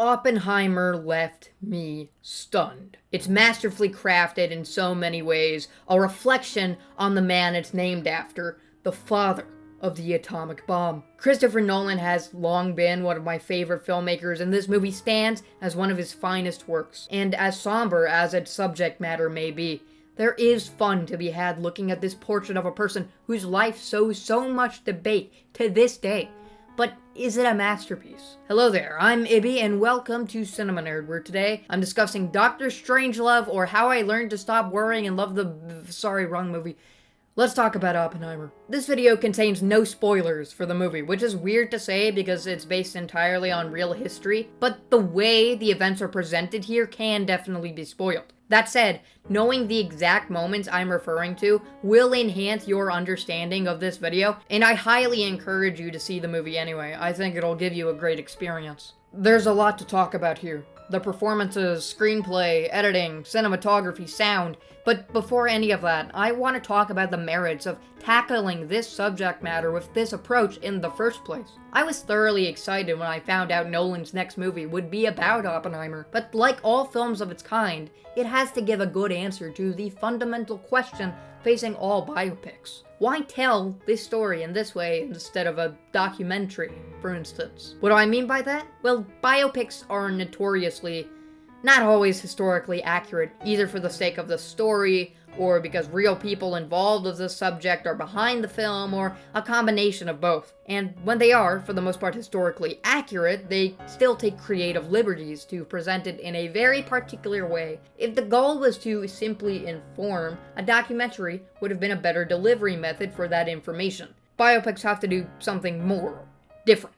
Oppenheimer left me stunned. It's masterfully crafted in so many ways, a reflection on the man it's named after, the father of the atomic bomb. Christopher Nolan has long been one of my favorite filmmakers, and this movie stands as one of his finest works. And as somber as its subject matter may be, there is fun to be had looking at this portrait of a person whose life sows so much debate to this day. But is it a masterpiece? Hello there, I'm Ibby, and welcome to Cinema Nerd, where today I'm discussing Doctor Strangelove, or How I Learned to Stop Worrying and Love the... Sorry, wrong movie. Let's talk about Oppenheimer. This video contains no spoilers for the movie, which is weird to say because it's based entirely on real history, but the way the events are presented here can definitely be spoiled. That said, knowing the exact moments I'm referring to will enhance your understanding of this video, and I highly encourage you to see the movie anyway. I think it'll give you a great experience. There's a lot to talk about here. The performances, screenplay, editing, cinematography, sound. But before any of that, I want to talk about the merits of tackling this subject matter with this approach in the first place. I was thoroughly excited when I found out Nolan's next movie would be about Oppenheimer, but like all films of its kind, it has to give a good answer to the fundamental question facing all biopics. Why tell this story in this way instead of a documentary, for instance? What do I mean by that? Well, biopics are notoriously not always historically accurate, either for the sake of the story, or because real people involved with the subject are behind the film, or a combination of both. And when they are, for the most part, historically accurate, they still take creative liberties to present it in a very particular way. If the goal was to simply inform, a documentary would have been a better delivery method for that information. Biopics have to do something more, different.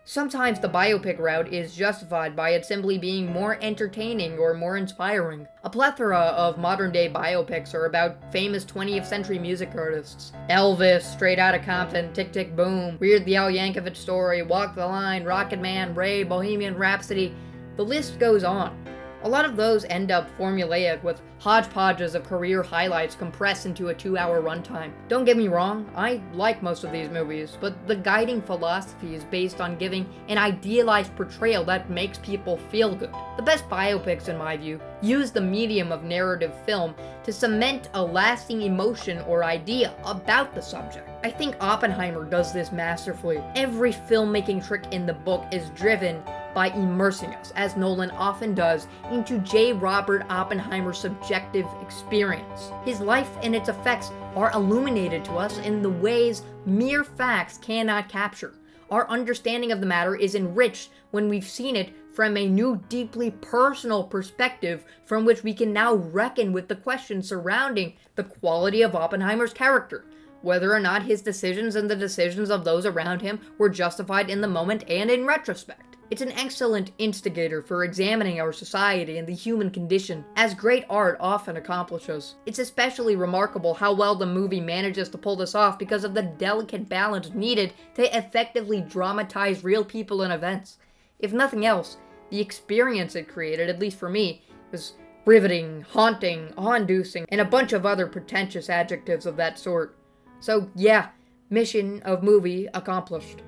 Sometimes the biopic route is justified by it simply being more entertaining or more inspiring. A plethora of modern-day biopics are about famous 20th century music artists. Elvis, Straight Outta Compton, Tick Tick Boom, Weird the Al Yankovic Story, Walk the Line, Rocket Man, Ray, Bohemian Rhapsody. The list goes on. A lot of those end up formulaic with hodgepodges of career highlights compressed into a 2-hour runtime. Don't get me wrong, I like most of these movies, but the guiding philosophy is based on giving an idealized portrayal that makes people feel good. The best biopics, in my view, use the medium of narrative film to cement a lasting emotion or idea about the subject. I think Oppenheimer does this masterfully. Every filmmaking trick in the book is driven by immersing us, as Nolan often does, into J. Robert Oppenheimer's subjective experience. His life and its effects are illuminated to us in the ways mere facts cannot capture. Our understanding of the matter is enriched when we've seen it from a new, deeply personal perspective from which we can now reckon with the questions surrounding the quality of Oppenheimer's character, whether or not his decisions and the decisions of those around him were justified in the moment and in retrospect. It's an excellent instigator for examining our society and the human condition, as great art often accomplishes. It's especially remarkable how well the movie manages to pull this off because of the delicate balance needed to effectively dramatize real people and events. If nothing else, the experience it created, at least for me, was riveting, haunting, awe-inducing, and a bunch of other pretentious adjectives of that sort. So yeah, mission of movie accomplished.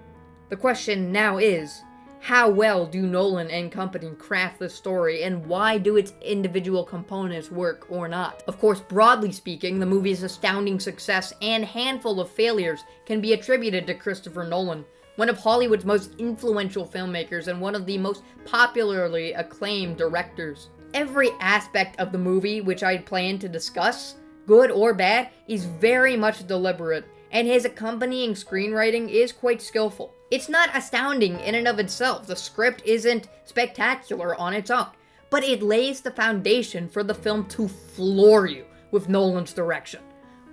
The question now is, how well do Nolan and company craft the story, and why do its individual components work or not? Of course, broadly speaking, the movie's astounding success and handful of failures can be attributed to Christopher Nolan, one of Hollywood's most influential filmmakers and one of the most popularly acclaimed directors. Every aspect of the movie which I plan to discuss, good or bad, is very much deliberate, and his accompanying screenwriting is quite skillful. It's not astounding in and of itself, the script isn't spectacular on its own, but it lays the foundation for the film to floor you with Nolan's direction.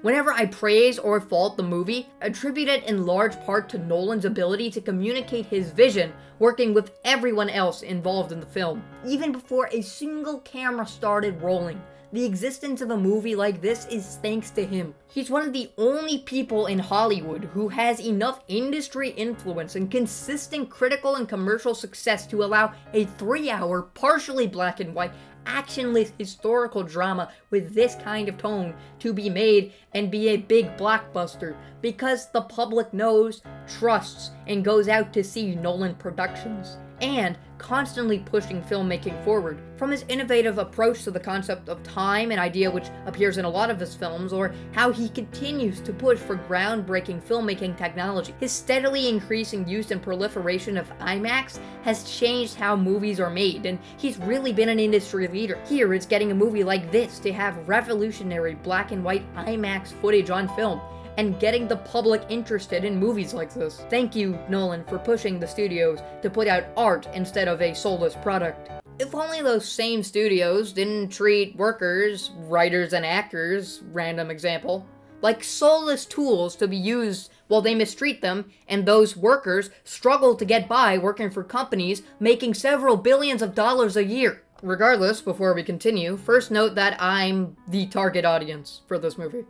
Whenever I praise or fault the movie, attribute it in large part to Nolan's ability to communicate his vision working with everyone else involved in the film. Even before a single camera started rolling, the existence of a movie like this is thanks to him. He's one of the only people in Hollywood who has enough industry influence and consistent critical and commercial success to allow a 3-hour, partially black and white, actionless historical drama with this kind of tone to be made and be a big blockbuster, because the public knows, trusts, and goes out to see Nolan productions. and constantly pushing filmmaking forward. From his innovative approach to the concept of time, an idea which appears in a lot of his films, or how he continues to push for groundbreaking filmmaking technology. His steadily increasing use and proliferation of IMAX has changed how movies are made, and he's really been an industry leader. Here, it's getting a movie like this to have revolutionary black and white IMAX footage on film, and getting the public interested in movies like this. Thank you, Nolan, for pushing the studios to put out art instead of a soulless product. If only those same studios didn't treat workers, writers and actors, random example, like soulless tools to be used while they mistreat them, and those workers struggle to get by working for companies making several billions of dollars a year. Regardless, before we continue, first note that I'm the target audience for this movie.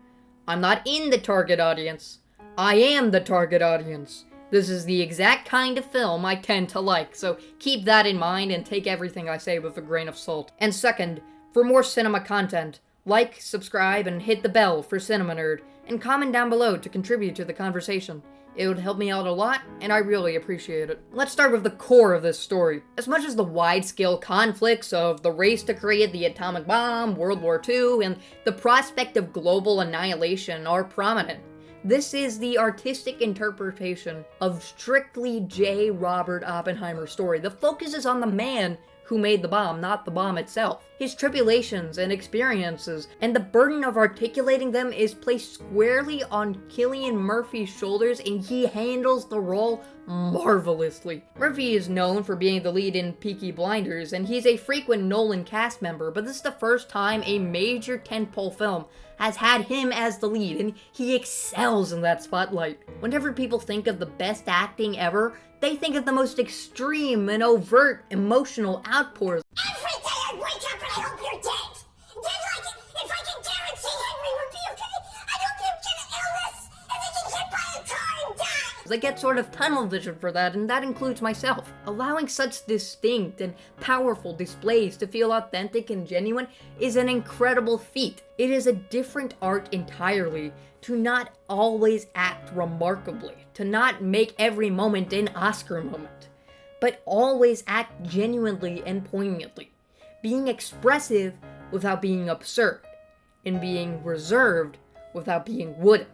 I'm not in the target audience. I am the target audience. This is the exact kind of film I tend to like, so keep that in mind and take everything I say with a grain of salt. And second, for more cinema content, like, subscribe, and hit the bell for Cinema Nerd, and comment down below to contribute to the conversation. It would help me out a lot, and I really appreciate it. Let's start with the core of this story. As much as the wide-scale conflicts of the race to create the atomic bomb, World War II, and the prospect of global annihilation are prominent, this is the artistic interpretation of strictly J. Robert Oppenheimer's story. The focus is on the man who made the bomb, not the bomb itself. His tribulations and experiences, and the burden of articulating them is placed squarely on Cillian Murphy's shoulders, and he handles the role marvelously. Murphy is known for being the lead in Peaky Blinders, and he's a frequent Nolan cast member, but this is the first time a major tentpole film has had him as the lead, and he excels in that spotlight. Whenever people think of the best acting ever, they think of the most extreme and overt emotional outpours. Every day I wake up and I hope you're dead. Then, if I can guarantee Henry would be okay, I hope you get an illness and they get hit by a car and die. I get sort of tunnel vision for that, and that includes myself. Allowing such distinct and powerful displays to feel authentic and genuine is an incredible feat. It is a different art entirely to not always act remarkably, to not make every moment an Oscar moment, but always act genuinely and poignantly, being expressive without being absurd, and being reserved without being wooden.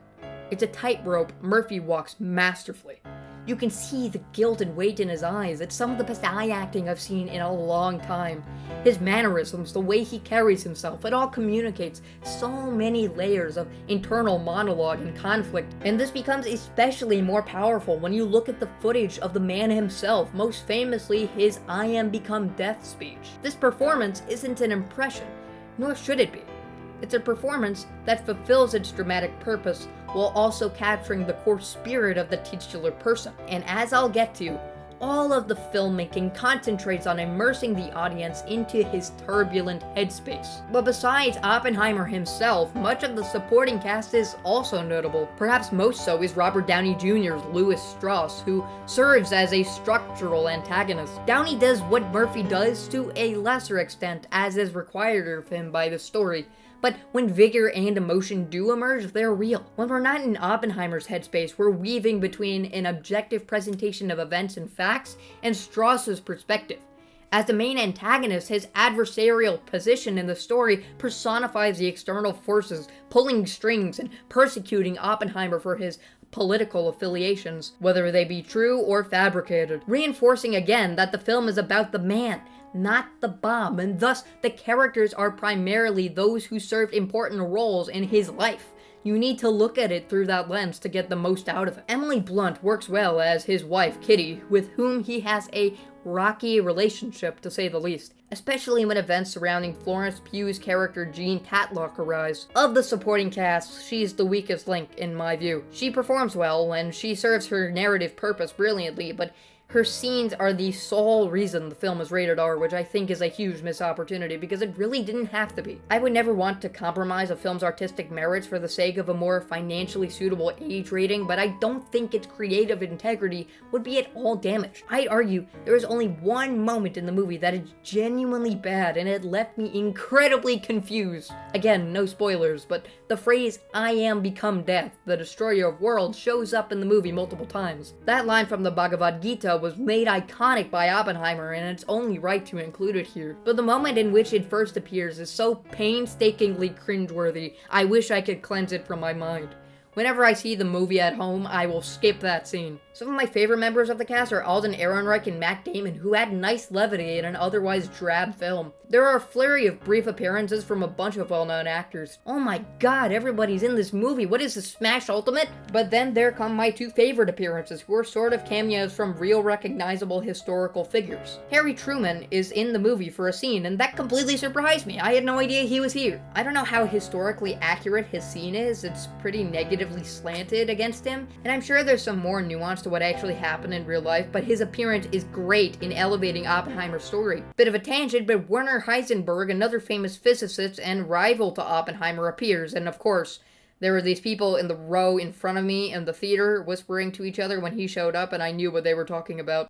It's a tightrope Murphy walks masterfully. You can see the guilt and weight in his eyes. It's some of the best eye acting I've seen in a long time. His mannerisms, the way he carries himself, it all communicates so many layers of internal monologue and conflict. And this becomes especially more powerful when you look at the footage of the man himself, most famously his "I am become death" speech. This performance isn't an impression, nor should it be. It's a performance that fulfills its dramatic purpose while also capturing the core spirit of the titular person. And as I'll get to, all of the filmmaking concentrates on immersing the audience into his turbulent headspace. But besides Oppenheimer himself, much of the supporting cast is also notable. Perhaps most so is Robert Downey Jr.'s Louis Strauss, who serves as a structural antagonist. Downey does what Murphy does to a lesser extent, as is required of him by the story. But when vigor and emotion do emerge, they're real. When we're not in Oppenheimer's headspace, we're weaving between an objective presentation of events and facts and Strauss's perspective. As the main antagonist, his adversarial position in the story personifies the external forces pulling strings and persecuting Oppenheimer for his political affiliations, whether they be true or fabricated, reinforcing again that the film is about the man, not the bomb, and thus the characters are primarily those who served important roles in his life. You need to look at it through that lens to get the most out of it. Emily Blunt works well as his wife, Kitty, with whom he has a rocky relationship, to say the least, especially when events surrounding Florence Pugh's character Jean Tatlock arise. Of the supporting cast, she's the weakest link in my view. She performs well, and she serves her narrative purpose brilliantly, but her scenes are the sole reason the film is rated R, which I think is a huge missed opportunity because it really didn't have to be. I would never want to compromise a film's artistic merits for the sake of a more financially suitable age rating, but I don't think its creative integrity would be at all damaged. I'd argue there is only one moment in the movie that is genuinely bad, and it left me incredibly confused. Again, no spoilers, but the phrase "I am become death, the destroyer of worlds" shows up in the movie multiple times. That line from the Bhagavad Gita was made iconic by Oppenheimer, and it's only right to include it here. But the moment in which it first appears is so painstakingly cringeworthy, I wish I could cleanse it from my mind. Whenever I see the movie at home, I will skip that scene. Some of my favorite members of the cast are Alden Ehrenreich and Matt Damon, who add nice levity in an otherwise drab film. There are a flurry of brief appearances from a bunch of well-known actors. Oh my god, everybody's in this movie. What is this, Smash Ultimate? But then there come my two favorite appearances, who are sort of cameos from real recognizable historical figures. Harry Truman is in the movie for a scene, and that completely surprised me. I had no idea he was here. I don't know how historically accurate his scene is. It's pretty negatively slanted against him, and I'm sure there's some more nuance to what actually happened in real life, but his appearance is great in elevating Oppenheimer's story. Bit of a tangent, but Werner Heisenberg, another famous physicist and rival to Oppenheimer, appears, and of course, there were these people in the row in front of me in the theater whispering to each other when he showed up, and I knew what they were talking about.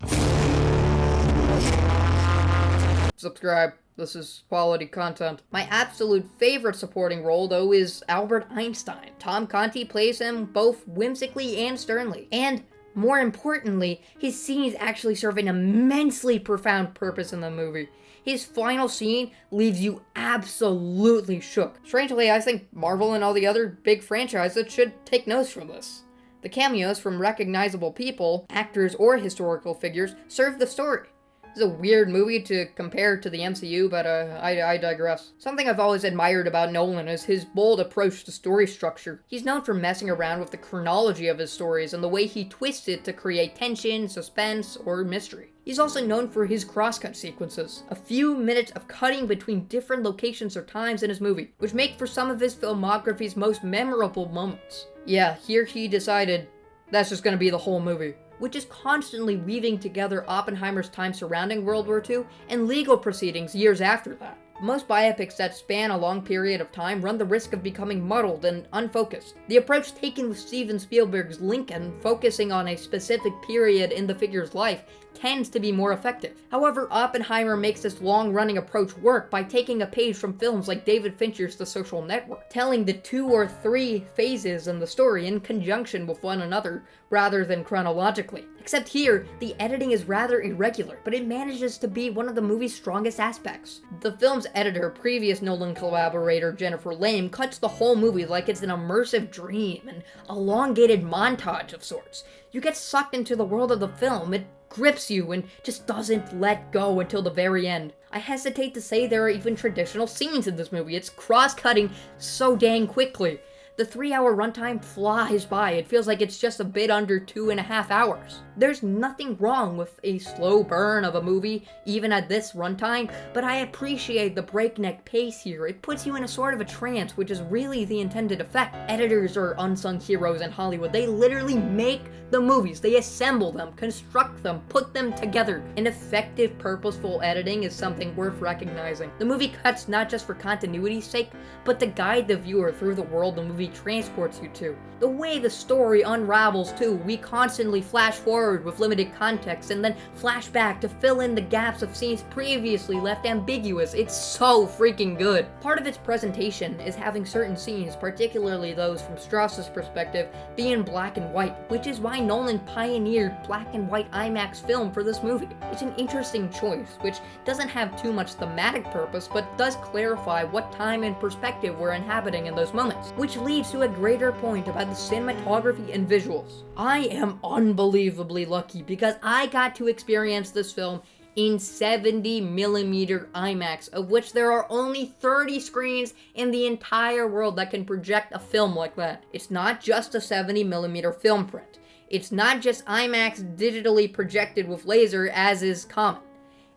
Subscribe. This is quality content. My absolute favorite supporting role, though, is Albert Einstein. Tom Conti plays him both whimsically and sternly. And more importantly, his scenes actually serve an immensely profound purpose in the movie. His final scene leaves you absolutely shook. Strangely, I think Marvel and all the other big franchises should take notes from this. The cameos from recognizable people, actors or historical figures, serve the story. It's a weird movie to compare to the MCU, but I digress. Something I've always admired about Nolan is his bold approach to story structure. He's known for messing around with the chronology of his stories and the way he twists it to create tension, suspense, or mystery. He's also known for his crosscut sequences, a few minutes of cutting between different locations or times in his movie, which make for some of his filmography's most memorable moments. Yeah, here he decided that's just gonna be the whole movie, which is constantly weaving together Oppenheimer's time surrounding World War II and legal proceedings years after that. Most biopics that span a long period of time run the risk of becoming muddled and unfocused. The approach taken with Steven Spielberg's Lincoln, focusing on a specific period in the figure's life, tends to be more effective. However, Oppenheimer makes this long-running approach work by taking a page from films like David Fincher's The Social Network, telling the 2 or 3 phases in the story in conjunction with one another, rather than chronologically. Except here, the editing is rather irregular, but it manages to be one of the movie's strongest aspects. The film's editor, previous Nolan collaborator Jennifer Lame, cuts the whole movie like it's an immersive dream, an elongated montage of sorts. You get sucked into the world of the film, it grips you and just doesn't let go until the very end. I hesitate to say there are even traditional scenes in this movie. It's cross-cutting so dang quickly. The 3-hour runtime flies by. It feels like it's just a bit under 2.5 hours. There's nothing wrong with a slow burn of a movie, even at this runtime, but I appreciate the breakneck pace here. It puts you in a sort of a trance, which is really the intended effect. Editors are unsung heroes in Hollywood. They literally make the movies. They assemble them, construct them, put them together. And effective, purposeful editing is something worth recognizing. The movie cuts not just for continuity's sake, but to guide the viewer through the world the movie transports you to. The way the story unravels too, we constantly flash forward with limited context and then flash back to fill in the gaps of scenes previously left ambiguous. It's so freaking good. Part of its presentation is having certain scenes, particularly those from Strauss's perspective, be in black and white, which is why Nolan pioneered black and white IMAX film for this movie. It's an interesting choice, which doesn't have too much thematic purpose, but does clarify what time and perspective we're inhabiting in those moments, which leads to a greater point about the cinematography and visuals. I am unbelievably lucky because I got to experience this film in 70mm IMAX, of which there are only 30 screens in the entire world that can project a film like that. It's not just a 70mm film print. It's not just IMAX digitally projected with laser, as is common.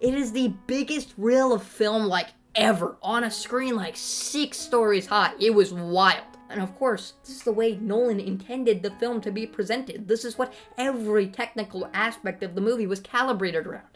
It is the biggest reel of film like ever, on a screen like 6 stories high. It was wild. And of course, this is the way Nolan intended the film to be presented. This is what every technical aspect of the movie was calibrated around.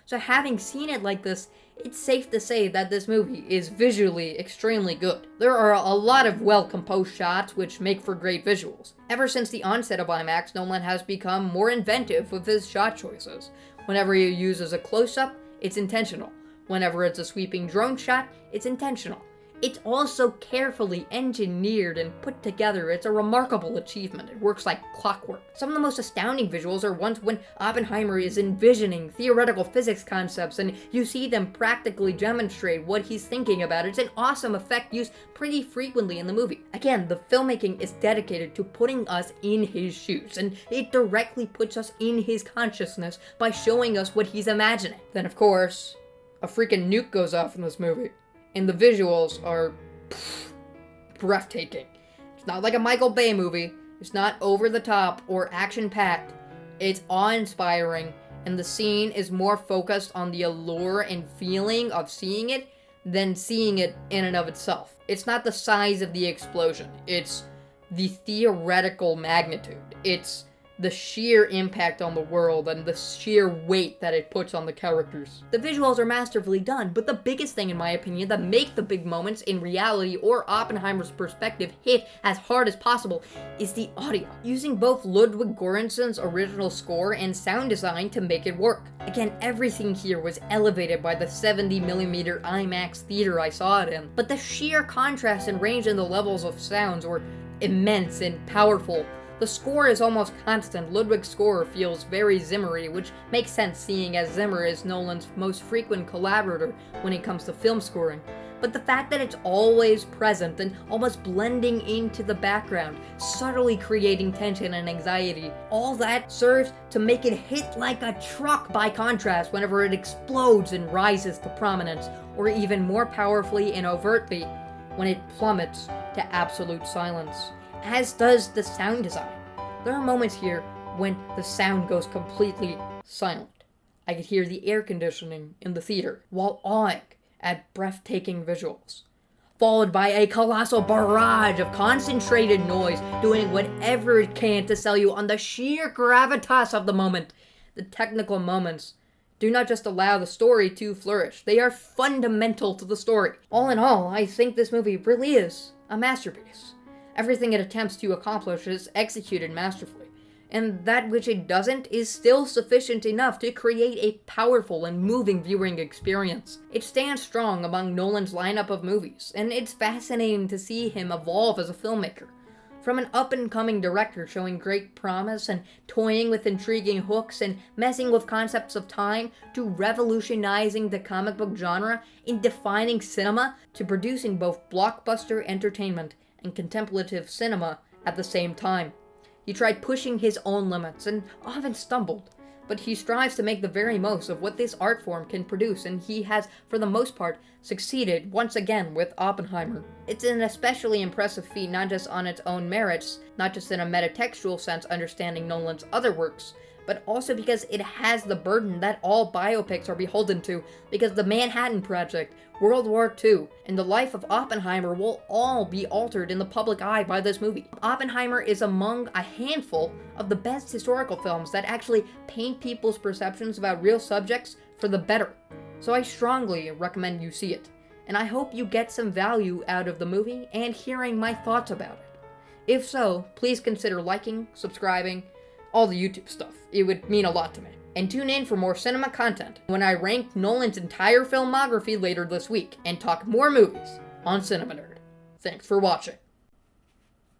So having seen it like this, it's safe to say that this movie is visually extremely good. There are a lot of well-composed shots which make for great visuals. Ever since the onset of IMAX, Nolan has become more inventive with his shot choices. Whenever he uses a close-up, it's intentional. Whenever it's a sweeping drone shot, it's intentional. it's also carefully engineered and put together. It's a remarkable achievement. It works like clockwork. Some of the most astounding visuals are ones when Oppenheimer is envisioning theoretical physics concepts and you see them practically demonstrate what he's thinking about. It's an awesome effect used pretty frequently in the movie. Again, the filmmaking is dedicated to putting us in his shoes, and it directly puts us in his consciousness by showing us what he's imagining. Then, of course, a freaking nuke goes off in this movie. And the visuals are breathtaking. It's not like a Michael Bay movie. It's not over the top or action-packed. It's awe-inspiring, and the scene is more focused on the allure and feeling of seeing it than seeing it in and of itself. It's not the size of the explosion. It's the theoretical magnitude. It's the sheer impact on the world and the sheer weight that it puts on the characters. The visuals are masterfully done, but the biggest thing in my opinion that make the big moments in reality or Oppenheimer's perspective hit as hard as possible is the audio, using both Ludwig Göransson's original score and sound design to make it work. Again, everything here was elevated by the 70mm IMAX theater I saw it in, but the sheer contrast and range in the levels of sounds were immense and powerful. The score is almost constant. Ludwig's score feels very Zimmery, which makes sense seeing as Zimmer is Nolan's most frequent collaborator when it comes to film scoring. But the fact that it's always present and almost blending into the background, subtly creating tension and anxiety, all that serves to make it hit like a truck by contrast whenever it explodes and rises to prominence, or even more powerfully and overtly when it plummets to absolute silence. As does the sound design. There are moments here when the sound goes completely silent. I could hear the air conditioning in the theater while awing at breathtaking visuals, followed by a colossal barrage of concentrated noise doing whatever it can to sell you on the sheer gravitas of the moment. The technical moments do not just allow the story to flourish, they are fundamental to the story. All in all, I think this movie really is a masterpiece. Everything it attempts to accomplish is executed masterfully, and that which it doesn't is still sufficient enough to create a powerful and moving viewing experience. It stands strong among Nolan's lineup of movies, and it's fascinating to see him evolve as a filmmaker. From an up-and-coming director showing great promise and toying with intriguing hooks and messing with concepts of time, to revolutionizing the comic book genre in defining cinema, to producing both blockbuster entertainment and contemplative cinema at the same time. He tried pushing his own limits and often stumbled, but he strives to make the very most of what this art form can produce, and he has, for the most part, succeeded once again with Oppenheimer. It's an especially impressive feat not just on its own merits, not just in a metatextual sense understanding Nolan's other works, but also because it has the burden that all biopics are beholden to, because the Manhattan Project, World War II, and the life of Oppenheimer will all be altered in the public eye by this movie. Oppenheimer is among a handful of the best historical films that actually paint people's perceptions about real subjects for the better. So I strongly recommend you see it, and I hope you get some value out of the movie and hearing my thoughts about it. If so, please consider liking, subscribing, all the YouTube stuff. It would mean a lot to me. And tune in for more cinema content when I rank Nolan's entire filmography later this week and talk more movies on Cinema Nerd. Thanks for watching.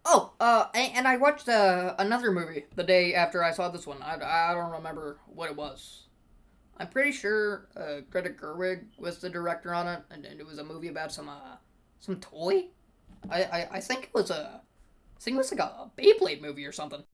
Oh, and I watched another movie the day after I saw this one. I don't remember what it was. I'm pretty sure Greta Gerwig was the director on it, and it was a movie about some toy. I think it was like a Beyblade movie or something.